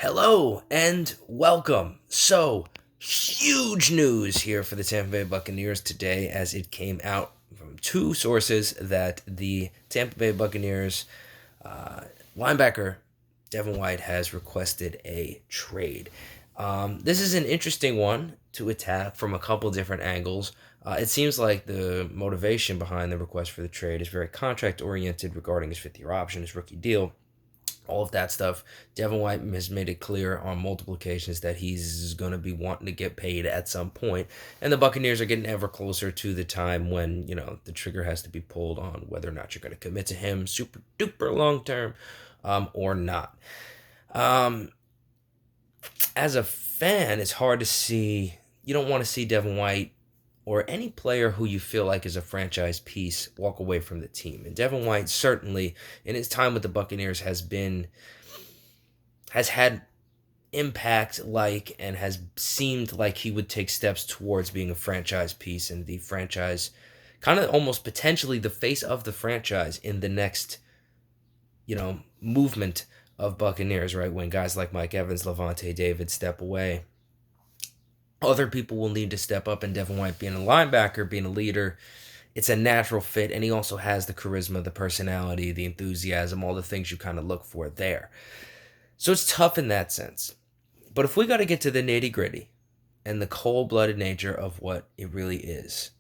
Hello and welcome. So, huge news here for the Tampa Bay Buccaneers today as it came out from two sources that the Tampa Bay Buccaneers linebacker Devin White has requested a trade. This is an interesting one to attack from a couple different angles. It seems like the motivation behind the request for the trade is very contract oriented regarding his fifth-year option, his rookie deal. All of that stuff. Devin White has made it clear on multiple occasions that he's going to be wanting to get paid at some point. And the Buccaneers are getting ever closer to the time when, the trigger has to be pulled on whether or not you're going to commit to him super duper long term or not. As a fan, it's hard to see. You don't want to see Devin White or any player who you feel like is a franchise piece walk away from the team. And Devin White certainly, in his time with the Buccaneers, has had impact and has seemed like he would take steps towards being a franchise piece and the franchise, kind of almost potentially the face of the franchise in the next, movement of Buccaneers, right? When guys like Mike Evans, Lavonte David step away, other people will need to step up, and Devin White being a linebacker, being a leader, it's a natural fit, and he also has the charisma, the personality, the enthusiasm, all the things you kind of look for there. So it's tough in that sense. But if we got to get to the nitty-gritty and the cold-blooded nature of what it really is,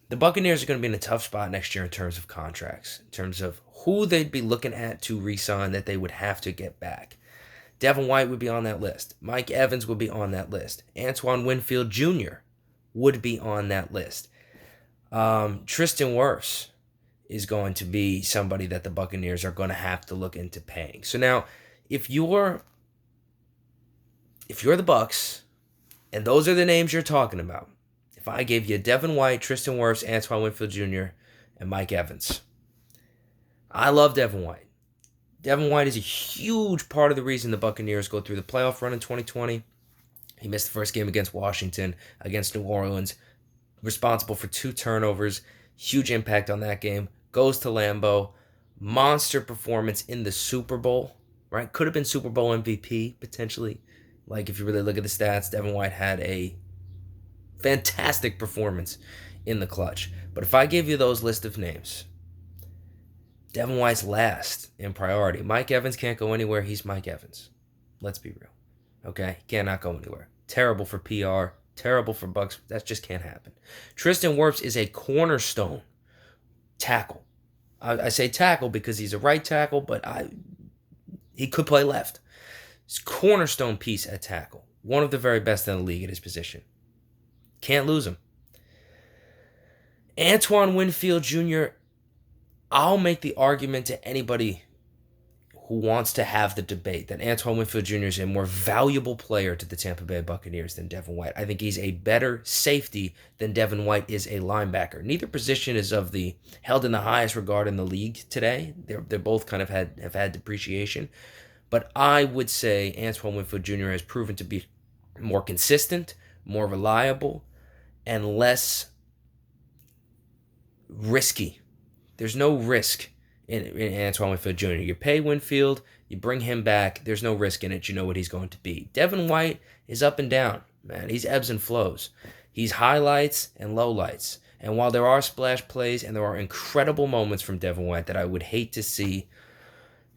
the Buccaneers are going to be in a tough spot next year in terms of contracts, in terms of who they'd be looking at to re-sign that they would have to get back. Devin White would be on that list. Mike Evans would be on that list. Antoine Winfield Jr. would be on that list. Tristan Wirfs is going to be somebody that the Buccaneers are going to have to look into paying. So now, if you're the Bucs, and those are the names you're talking about, if I gave you Devin White, Tristan Wirfs, Antoine Winfield Jr., and Mike Evans, I love Devin White. Devin White is a huge part of the reason the Buccaneers go through the playoff run in 2020. He missed the first game against Washington, against New Orleans, responsible for 2 turnovers, huge impact on that game, goes to Lambeau, monster performance in the Super Bowl, right? Could have been Super Bowl MVP, potentially. Like, if you really look at the stats, Devin White had a fantastic performance in the clutch. But if I gave you those list of names, Devin White's last in priority. Mike Evans can't go anywhere. He's Mike Evans. Let's be real. Okay? Cannot go anywhere. Terrible for PR. Terrible for Bucs. That just can't happen. Tristan Wirfs is a cornerstone tackle. I say tackle because he's a right tackle, but he could play left. He's a cornerstone piece at tackle. One of the very best in the league at his position. Can't lose him. Antoine Winfield Jr., I'll make the argument to anybody who wants to have the debate that Antoine Winfield Jr. is a more valuable player to the Tampa Bay Buccaneers than Devin White. I think he's a better safety than Devin White is a linebacker. Neither position is held in the highest regard in the league today. They're both kind of have had depreciation. But I would say Antoine Winfield Jr. has proven to be more consistent, more reliable, and less risky. There's no risk in Antoine Winfield Jr. You pay Winfield, you bring him back, there's no risk in it. You know what he's going to be. Devin White is up and down, man. He's ebbs and flows. He's highlights and lowlights. And while there are splash plays and there are incredible moments from Devin White that I would hate to see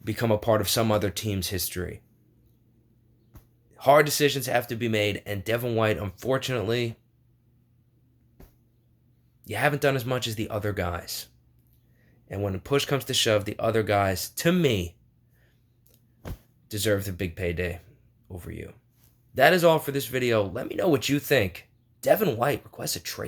become a part of some other team's history, hard decisions have to be made, and Devin White, unfortunately, you haven't done as much as the other guys. And when the push comes to shove, the other guys, to me, deserve the big payday over you. That is all for this video. Let me know what you think. Devin White requests a trade.